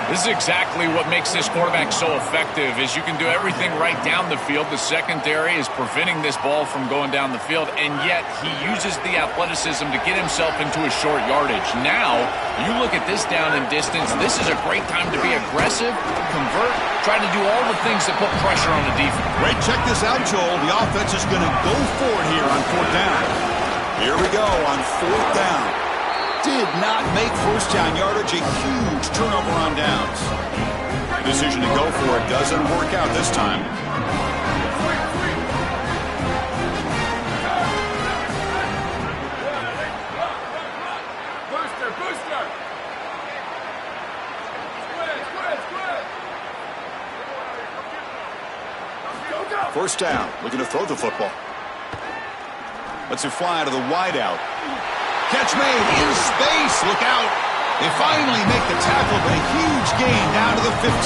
This is exactly what makes this quarterback so effective, is you can do everything right down the field. The secondary is preventing this ball from going down the field, and yet he uses the athleticism to get himself into a short yardage. Now, you look at this down and distance, this is a great time to be aggressive, convert, try to do all the things that put pressure on the defense. Great, check this out, Joel. The offense is going to go for it here on 4th down. Here we go on 4th down. Did not make first down yardage, a huge turnover on downs. Decision to go for it doesn't work out this time. First down, looking to throw the football. Lets it fly to the wideout. Catch made in space. Look out. They finally make the tackle, but a huge gain down to the 15.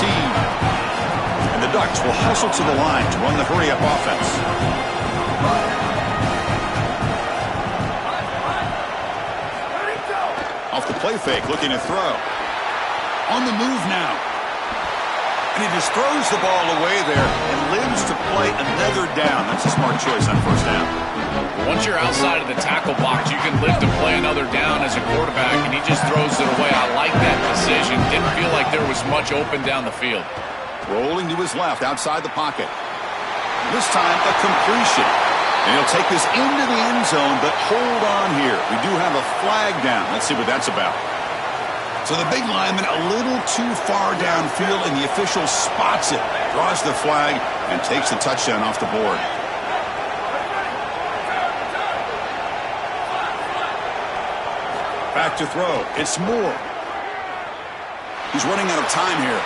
And the Ducks will hustle to the line to run the hurry-up offense. Off the play fake, looking to throw. On the move now. And he just throws the ball away there and lives to play another down. That's a smart choice on first down. Once you're outside of the tackle box, you can live to play another down as a quarterback, and he just throws it away. I like that decision. Didn't feel like there was much open down the field. Rolling to his left outside the pocket. This time a completion. And he'll take this into the end zone, but hold on here. We do have a flag down. Let's see what that's about. So the big lineman a little too far downfield, and the official spots it, draws the flag, and takes the touchdown off the board. Back to throw. It's Moore. He's running out of time here.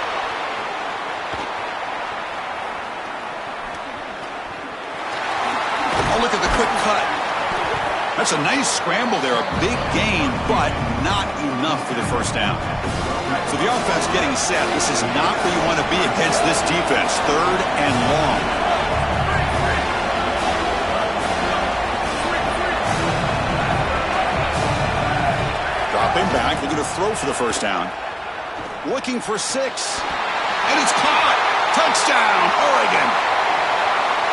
Oh, look at the quick cut. That's a nice scramble there. A big gain, but not enough for the first down. So the offense getting set. This is not where you want to be against this defense. 3rd and long. Dropping back, looking to throw for the first down. Looking for 6. And it's caught. Touchdown, Oregon.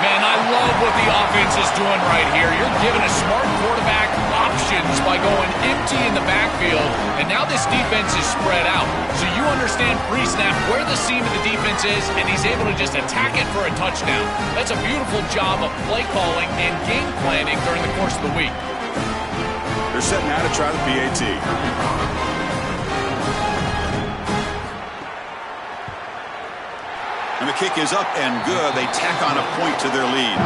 Man, I love what the offense is doing right here. You're giving a smart quarterback options by going empty in the backfield, and now this defense is spread out. So you understand pre-snap where the seam of the defense is, and he's able to just attack it for a touchdown. That's a beautiful job of play calling and game planning during the course of the week. They're setting out to try the PAT. And the kick is up and good. They tack on a point to their lead.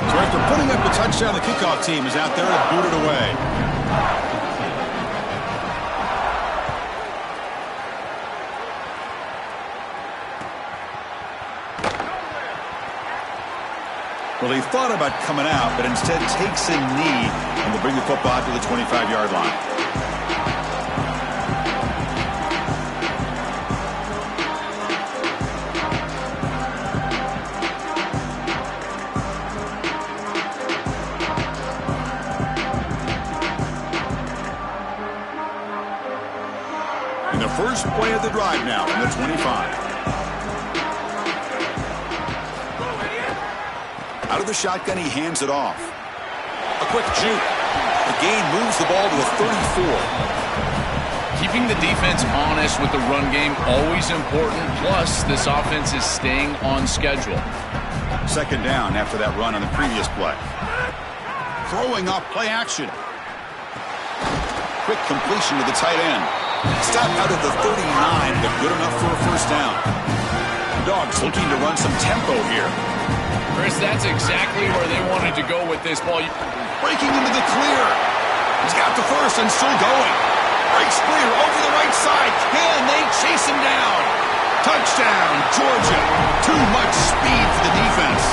So after putting up the touchdown, the kickoff team is out there to boot it away. Well, he thought about coming out, but instead takes a knee and will bring the football to the 25-yard line. In the first play of the drive now in the 25. Out of the shotgun, he hands it off. A quick juke. The gain moves the ball to the 34. Keeping the defense honest with the run game, always important. Plus, this offense is staying on schedule. 2nd down after that run on the previous play. Throwing off play action. Quick completion to the tight end. Stop out at the 39, but good enough for a first down. Dogs looking to run some tempo here. Chris, that's exactly where they wanted to go with this ball. Breaking into the clear. He's got the first and still going. Breaks clear over the right side. Can they chase him down? Touchdown, Georgia. Too much speed for the defense.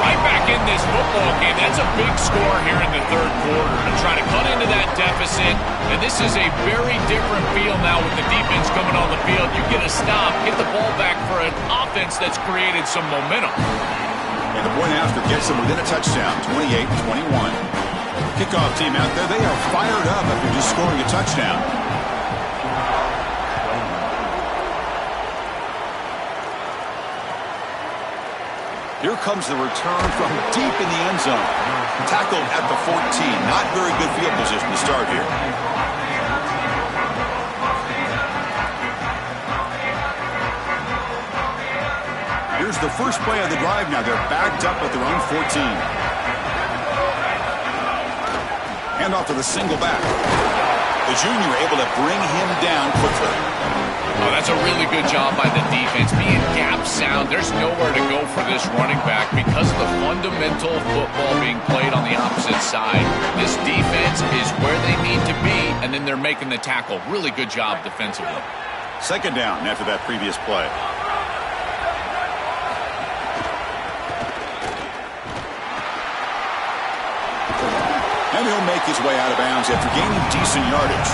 Right back in this football game. That's a big score here in the 3rd quarter to try to cut into that deficit. And this is a very different feel now with the defense coming on the field. You get a stop, get the ball back for an offense that's created some momentum. And the point after gets them within a touchdown, 28-21. Kickoff team out there, they are fired up after just scoring a touchdown. Here comes the return from deep in the end zone. Tackled at the 14. Not very good field position to start here. Here's the first play of the drive now. They're backed up at their own 14. Hand off to the single back. The junior able to bring him down quickly. Oh, that's a really good job by the defense. Being gap sound, there's nowhere to go for this running back because of the fundamental football being played on the opposite side. This defense is where they need to be, and then they're making the tackle. Really good job defensively. Second down after that previous play. And he'll make his way out of bounds after gaining decent yardage.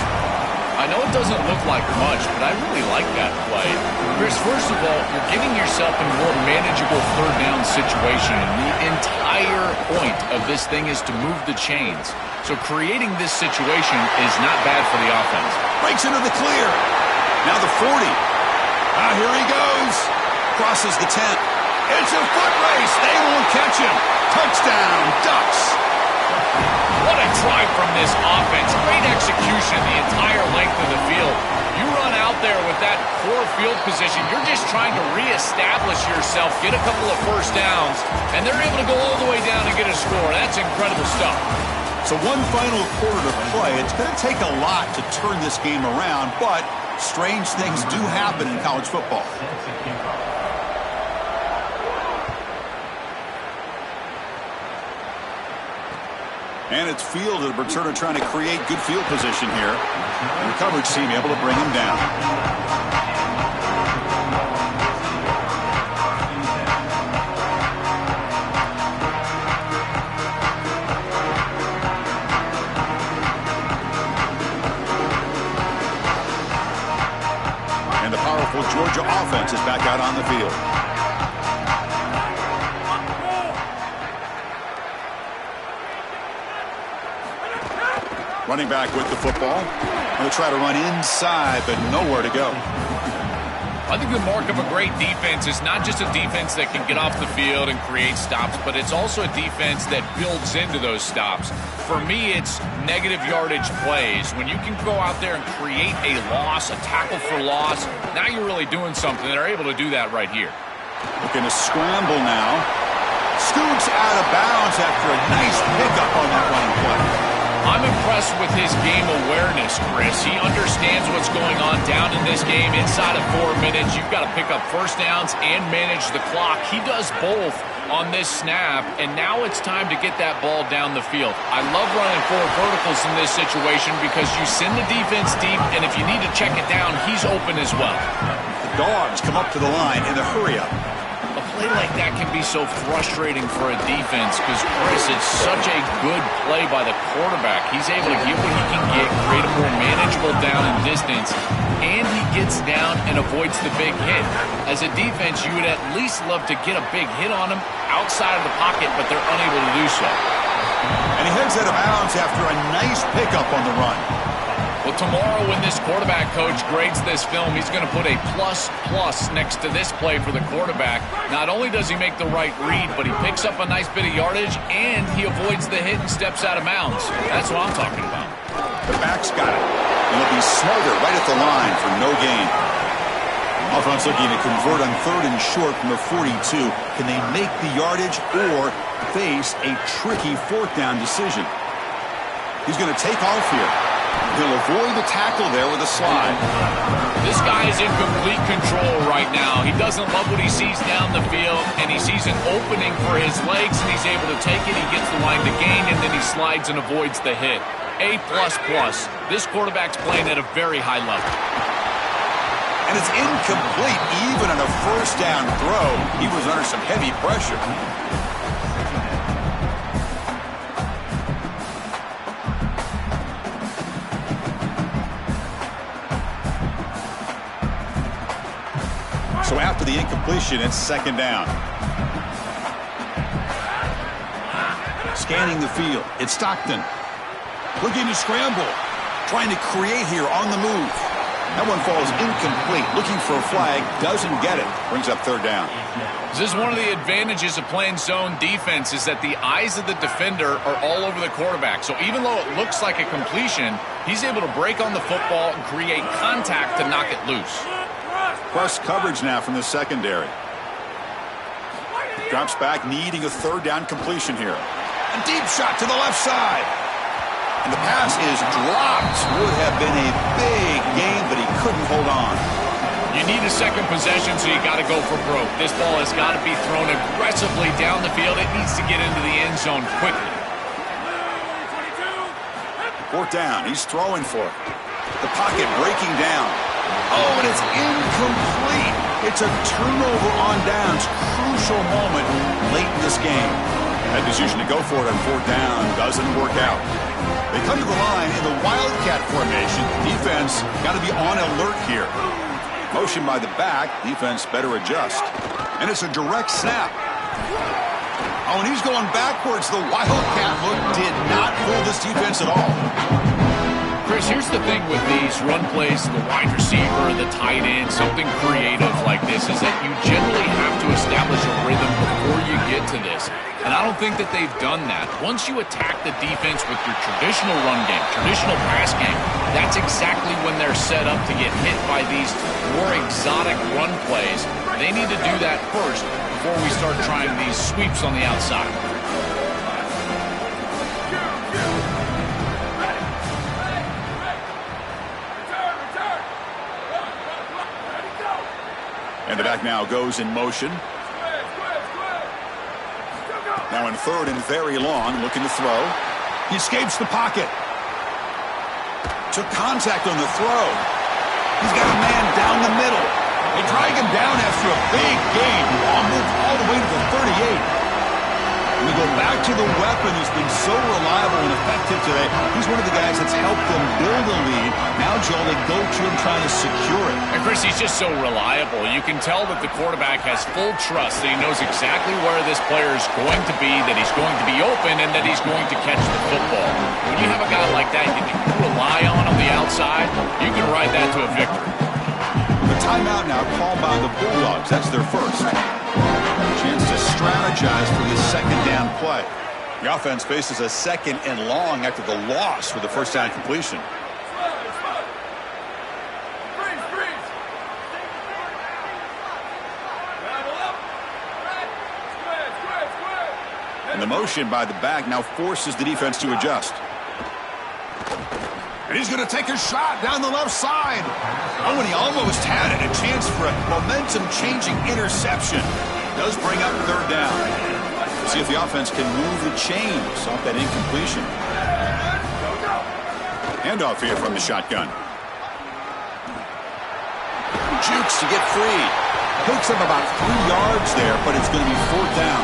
I know it doesn't look like much, but I really like that play. Chris, first of all, you're getting yourself in a more manageable third down situation. And the entire point of this thing is to move the chains. So creating this situation is not bad for the offense. Breaks into the clear. Now the 40. Here he goes. Crosses the 10. It's a foot race. They won't catch him. Touchdown, Ducks. What a drive from this offense. Great execution the entire length of the field. You run out there with that poor field position. You're just trying to reestablish yourself, get a couple of first downs, and they're able to go all the way down and get a score. That's incredible stuff. So one final quarter to play. It's going to take a lot to turn this game around, but strange things do happen in college football. And it's fielded. A returner trying to create good field position here. And the coverage team able to bring him down. And the powerful Georgia offense is back out on the field. Running back with the football. Going to try to run inside, but nowhere to go. I think the mark of a great defense is not just a defense that can get off the field and create stops, but it's also a defense that builds into those stops. For me, it's negative yardage plays. When you can go out there and create a loss, a tackle for loss, now you're really doing something. They're able to do that right here. Looking to scramble now. Scoots out of bounds after a nice pickup on that running play. I'm impressed with his game awareness, Chris. He understands what's going on down in this game. Inside of 4 minutes, you've got to pick up first downs and manage the clock. He does both on this snap, and now it's time to get that ball down the field. I love running 4 verticals in this situation because you send the defense deep, and if you need to check it down, he's open as well. The Dogs come up to the line in the hurry-up. A play like that can be so frustrating for a defense because, Chris, it's such a good play by the quarterback. He's able to get what he can get, create a more manageable down and distance, and he gets down and avoids the big hit. As a defense, you would at least love to get a big hit on him outside of the pocket, but they're unable to do so. And he heads out of bounds after a nice pickup on the run. Well, tomorrow when this quarterback coach grades this film, he's going to put a plus next to this play for the quarterback. Not only does he make the right read, but he picks up a nice bit of yardage, and he avoids the hit and steps out of bounds. That's what I'm talking about. The back's got it. And he'll be smarter right at the line for no gain. Offense looking to convert on 3rd and short from the 42. Can they make the yardage or face a tricky 4th down decision? He's going to take off here. He'll avoid the tackle there with a slide. This guy is in complete control right now. He doesn't love what he sees down the field, and he sees an opening for his legs, and he's able to take it. He gets the line to gain, and then he slides and avoids the hit. A++. This quarterback's playing at a very high level. And it's incomplete even on a first down throw. He was under some heavy pressure. So after the incompletion, it's 2nd down. Scanning the field, it's Stockton. Looking to scramble. Trying to create here on the move. That one falls incomplete. Looking for a flag, doesn't get it. Brings up third down. This is one of the advantages of playing zone defense is that the eyes of the defender are all over the quarterback. So even though it looks like a completion, he's able to break on the football and create contact to knock it loose. Press coverage now from the secondary. Drops back, needing a third down completion here. A deep shot to the left side. And the pass is dropped. Would have been a big game, but he couldn't hold on. You need a second possession, so you got to go for broke. This ball has got to be thrown aggressively down the field. It needs to get into the end zone quickly. Fourth down. He's throwing for it. The pocket breaking down. Oh, and it's incomplete. It's a turnover on downs. Crucial moment late in this game. That decision to go for it on fourth down doesn't work out. They come to the line in the Wildcat formation. Defense got to be on alert here. Motion by the back. Defense better adjust. And it's a direct snap. Oh, and he's going backwards. The Wildcat look did not fool this defense at all. Chris, here's the thing with these run plays, the wide receiver, the tight end, something creative like this is that you generally have to establish a rhythm before you get to this. And I don't think that they've done that. Once you attack the defense with your traditional run game, traditional pass game, that's exactly when they're set up to get hit by these more exotic run plays. They need to do that first before we start trying these sweeps on the outside. And the back now goes in motion. Now in third and very long, looking to throw. He escapes the pocket. Took contact on the throw. He's got a man down the middle. They drag him down after a big gain. Ball moved all the way to the 38. And we go back to the weapon who's been so reliable and effective today. He's one of the guys that's helped them build a lead. Now, Joel, they go to him trying to secure it. And, Chris, he's just so reliable. You can tell that the quarterback has full trust that he knows exactly where this player is going to be, that he's going to be open, and that he's going to catch the football. When you have a guy like that you can rely on the outside, you can ride that to a victory. The timeout now called by the Bulldogs. That's their first. Chance to strategize for this second down play. The offense faces a second and long after the loss with the first down completion. And the motion by the back now forces the defense to adjust. And he's going to take a shot down the left side. Oh, and he almost had it. A chance for a momentum-changing interception. Does bring up third down. See if the offense can move the chains off that incompletion. Handoff here from the shotgun. Jukes to get free. Picks up about 3 yards there, but it's going to be fourth down.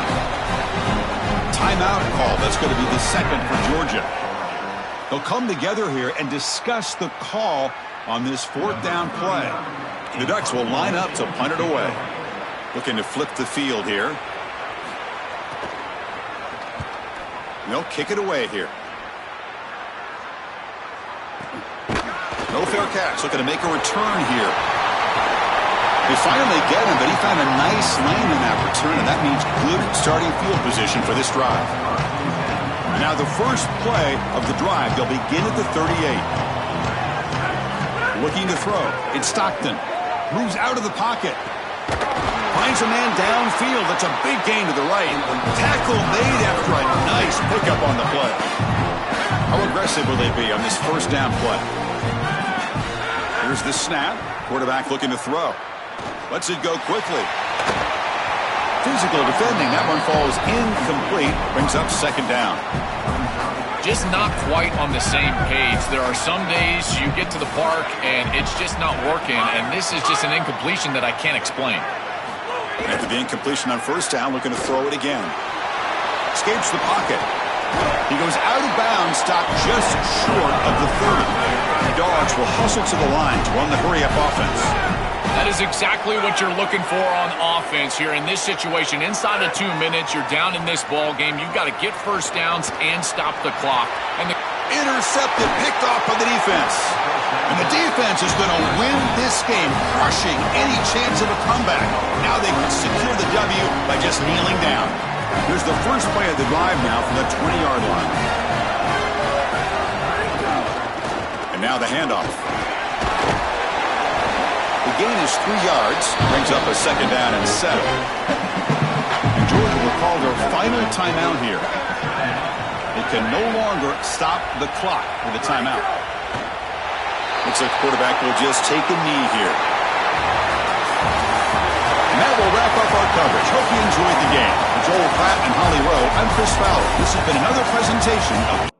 Timeout call. That's going to be the second for Georgia. They'll come together here and discuss the call on this fourth down play. The Ducks will line up to punt it away. Looking to flip the field here. They'll kick it away here. No fair catch. Looking to make a return here. They finally get him, but he found a nice lane in that return, and that means good starting field position for this drive. And now the first play of the drive, they'll begin at the 38. Looking to throw. It's Stockton. Moves out of the pocket. Finds a man downfield. That's a big gain to the right. Tackle made after a nice pickup on the play. How aggressive will they be on this first down play? Here's the snap. Quarterback looking to throw. Lets it go quickly. Physical defending. That one falls incomplete. Brings up second down. Just not quite on the same page. There are some days you get to the park and it's just not working, and this is just an incompletion that I can't explain. After the incompletion on first down, looking to throw it again. Escapes the pocket. He goes out of bounds, stopped just short of the 30. The Dogs will hustle to the line to run the hurry-up offense. That is exactly what you're looking for on offense here in this situation. Inside of 2 minutes, you're down in this ball game. You've got to get first downs and stop the clock. And Intercepted, picked off by the defense. And the defense is going to win this game, crushing any chance of a comeback. Now they can secure the W by just kneeling down. Here's the first play of the drive now from the 20-yard line. And now the handoff. The gain is 3 yards, brings up a second down and 7. And Georgia will call their final timeout here. They can no longer stop the clock with a timeout. Looks like the quarterback will just take a knee here. And that will wrap up our coverage. Hope you enjoyed the game. For Joel Pratt and Holly Rowe, I'm Chris Fowler. This has been another presentation of